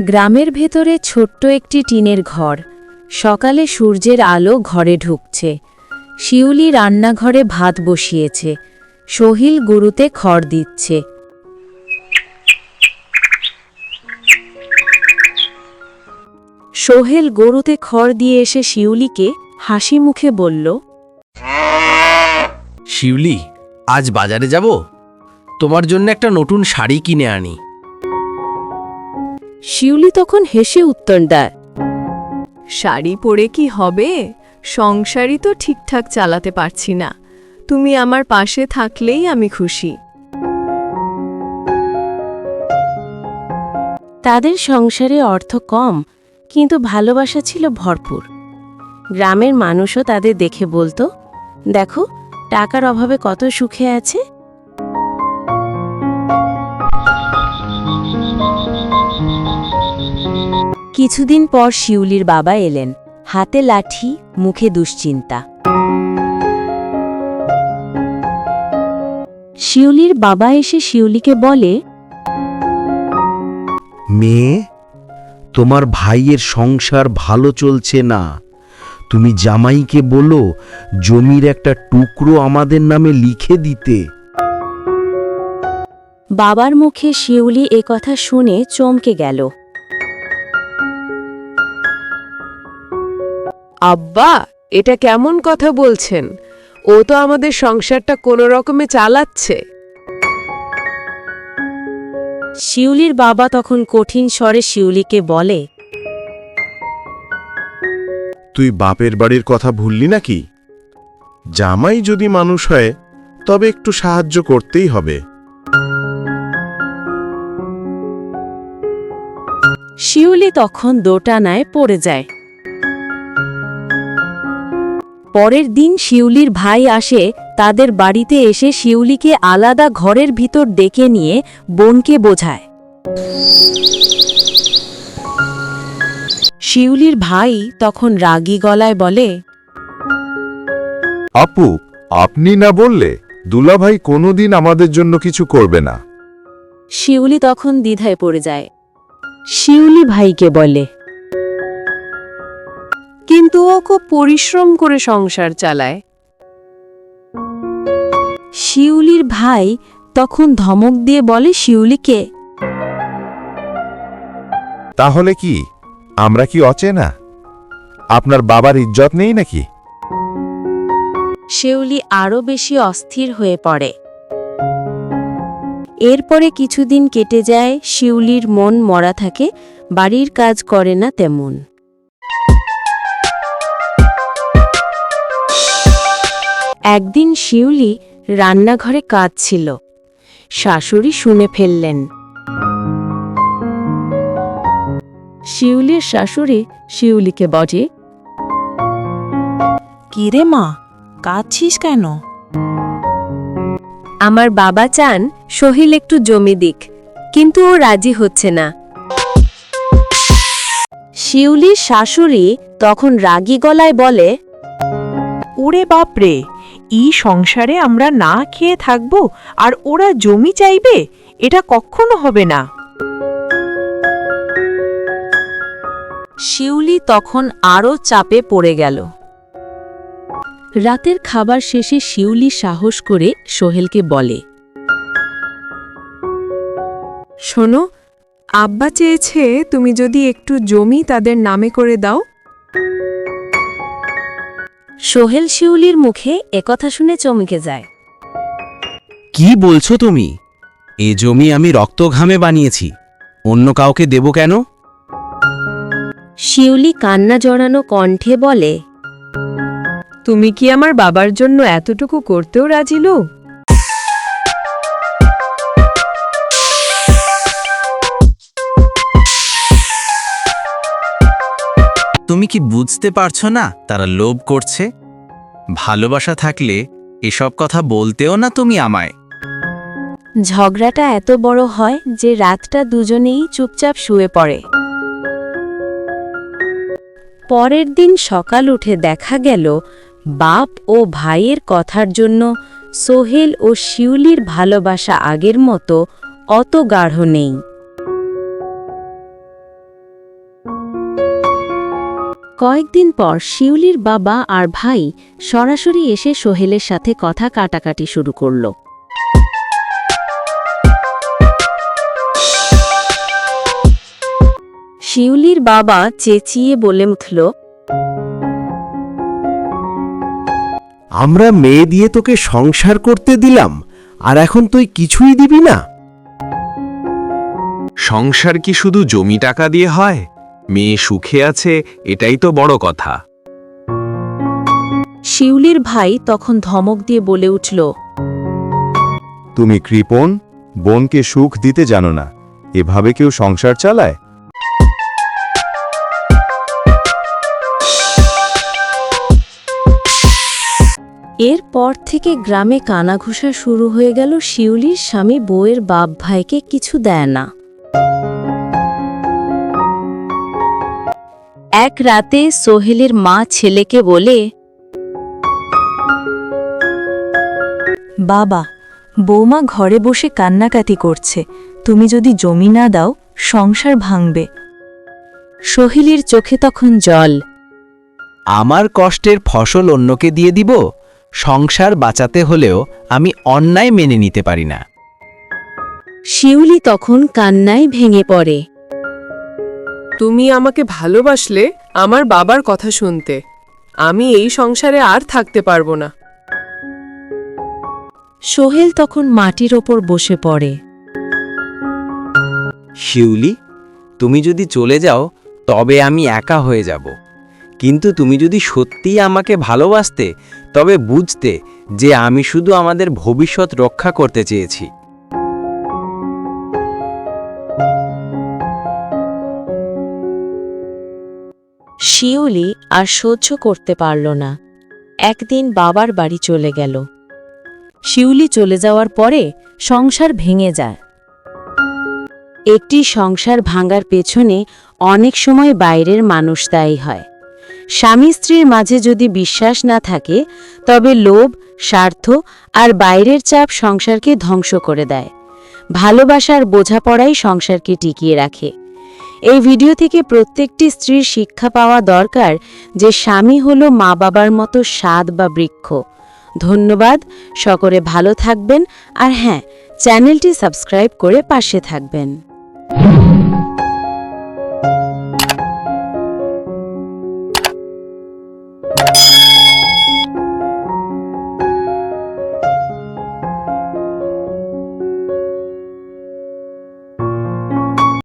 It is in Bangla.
গ্রামের ভেতরে ছোট্ট একটি টিনের ঘর। সকালে সূর্যের আলো ঘরে ঢুকছে। শিউলি রান্নাঘরে ভাত বসিয়েছে। সোহিল গরুতে খড় দিচ্ছে। সোহেল গরুতে খড় দিয়ে এসে শিউলিকে হাসি মুখে বলল, শিউলি, আজ বাজারে যাব, তোমার জন্য একটা নতুন শাড়ি কিনে আনি। শিউলি তখন হেসে উত্তর দেয়, শাড়ি পরে কি হবে, সংসারই তো ঠিকঠাক চালাতে পারছি না, তুমি আমার পাশে থাকলেই আমি খুশি। তাদের সংসারে অর্থ কম, কিন্তু ভালোবাসা ছিল ভরপুর। গ্রামের মানুষও তাদের দেখে বলতো, দেখো টাকার অভাবে কত সুখে আছে। কিছুদিন পর শিউলির বাবা এলেন, হাতে লাঠি, মুখে দুশ্চিন্তা। শিউলির বাবা এসে শিউলিকে বলে, মেয়ে, তোমার ভাইয়ের সংসার ভালো চলছে না, তুমি জামাইকে বলো জমির একটা টুকরো আমাদের নামে লিখে দিতে। বাবার মুখে শিউলি কথা শুনে চমকে গেল। আব্বা, এটা কেমন কথা বলছেন? ও তো আমাদের সংসারটা কোনো রকমে চালাচ্ছে। শিউলির বাবা তখন কঠিন স্বরে শিউলিকে বলে, তুই বাপের বাড়ির কথা ভুললি নাকি? জামাই যদি মানুষ হয় তবে একটু সাহায্য করতেই হবে। শিউলি তখন দোটানায় পড়ে যায়। পরের দিন শিউলির ভাই আসে তাদের বাড়িতে এসে শিউলিকে আলাদা ঘরের ভিতর ডেকে নিয়ে বোনকে বোঝায়। শিউলির ভাই তখন রাগী গলায় বলে, আপু, আপনি না বললে দুলাভাই কোনোদিন আমাদের জন্য কিছু করবে না? শিউলি তখন দ্বিধায় পড়ে যায়। শিউলি ভাইকে বলে, কিন্তু ও খুব পরিশ্রম করে সংসার চালায়। শিউলির ভাই তখন ধমক দিয়ে বলে শিউলিকে, তাহলে কি আমরা কি অচেনা? আপনার বাবার ইজ্জত নেই নাকি? শিউলি আরো বেশি অস্থির হয়ে পড়ে। এরপরে কিছুদিন কেটে যায়, শিউলির মন মরা থাকে, বাড়ির কাজ করে না তেমন। একদিন শিউলি রান্নাঘরে কাঁদছিল। শাশুড়ি শুনে ফেললেন। শিউলির শাশুড়ি শিউলিকে বলে, কিরে মা, কাঁদছিস কেন? আমার বাবা চান সোহিল একটু জমি দিক, কিন্তু ও রাজি হচ্ছে না। শিউলির শাশুড়ি তখন রাগী গলায় বলে, ওরে বাপরে, এই সংসারে আমরা না খেয়ে থাকবো আর ওরা জমি চাইবে? এটা কখনো হবে না। শিউলি তখন আরও চাপে পড়ে গেল। রাতের খাবার শেষে শিউলি সাহস করে সোহেলকে বলে, শোনো, আব্বা চেয়েছে তুমি যদি একটু জমি তাদের নামে করে দাও। সোহেল শিউলির মুখে একথা শুনে চমকে যায়। কি বলছো তুমি? এ জমি আমি রক্ত ঘামে বানিয়েছি, অন্য কাউকে দেব কেন? শিউলি কান্না জড়ানো কণ্ঠে বলে, তুমি কি আমার বাবার জন্য এতটুকু করতেও রাজি লো? তুমি কি বুঝতে পারছো না তারা লোভ করছে? ভালোবাসা থাকলে এসব কথা বলতেও না তুমি আমায়। ঝগড়াটা এত বড় হয় যে রাতটা দুজনেই চুপচাপ শুয়ে পড়ে। পরের দিন সকাল উঠে দেখা গেল বাপ ও ভাইয়ের কথার জন্য সোহেল ও শিউলির ভালোবাসা আগের মতো অত গাঢ় নেই। কয়েকদিন পর শিউলির বাবা আর ভাই সরাসরি এসে সোহেলের সাথে কথা কাটাকাটি শুরু করল। শিউলির বাবা চেঁচিয়ে বলে উঠল, আমরা মেয়ে দিয়ে তোকে সংসার করতে দিলাম, আর এখন তুই কিছুই দিবি না? সংসার কি শুধু জমি টাকা দিয়ে হয়? মেয়ে সুখে আছে, এটাই তো বড় কথা। শিউলির ভাই তখন ধমক দিয়ে বলে উঠল, তুমি কৃপণ, বোনকে সুখ দিতে জানো না। এভাবে কেউ সংসার চালায়? এরপর থেকে গ্রামে কানাঘুষা শুরু হয়ে গেল শিউলির স্বামী বউয়ের বাপ ভাইকে কিছু দেয় না। এক রাতে সোহেলের মা ছেলেকে বলে, বাবা, বৌমা ঘরে বসে কান্নাকাটি করছে, তুমি যদি জমি না দাও সংসার ভাঙবে। সোহেলের চোখে তখন জল। আমার কষ্টের ফসল অন্যকে দিয়ে দিব? সংসার বাঁচাতে হলেও আমি অন্যায় মেনে নিতে পারি না। শিউলি তখন কান্নায় ভেঙে পড়ে। তুমি আমাকে ভালোবাসলে আমার বাবার কথা শুনতে। আমি এই সংসারে আর থাকতে পারবো না। সোহেল তখন মাটির ওপর বসে পড়ে। শিউলি, তুমি যদি চলে যাও তবে আমি একা হয়ে যাব, কিন্তু তুমি যদি সত্যিই আমাকে ভালোবাসতে তবে বুঝতে যে আমি শুধু আমাদের ভবিষ্যৎ রক্ষা করতে চেয়েছি। শিউলি আর সহ্য করতে পারল না। একদিন বাবার বাড়ি চলে গেল। শিউলি চলে যাওয়ার পরে সংসার ভেঙে যায়। একটি সংসার ভাঙার পেছনে অনেক সময় বাইরের মানুষ দায়ী হয়। স্বামী স্ত্রীর মাঝে যদি বিশ্বাস না থাকে তবে লোভ, স্বার্থ আর বাইরের চাপ সংসারকে ধ্বংস করে দেয়। ভালোবাসার বোঝাপড়াই সংসারকে টিকিয়ে রাখে। এই ভিডিও থেকে প্রত্যেকটি স্ত্রীর শিক্ষা পাওয়া দরকার যে স্বামী হলো মা বাবার মতো স্বাদ বা বৃক্ষ। ধন্যবাদ, সকলে ভালো থাকবেন, আর হ্যাঁ, চ্যানেলটি সাবস্ক্রাইব করে পাশে থাকবেন।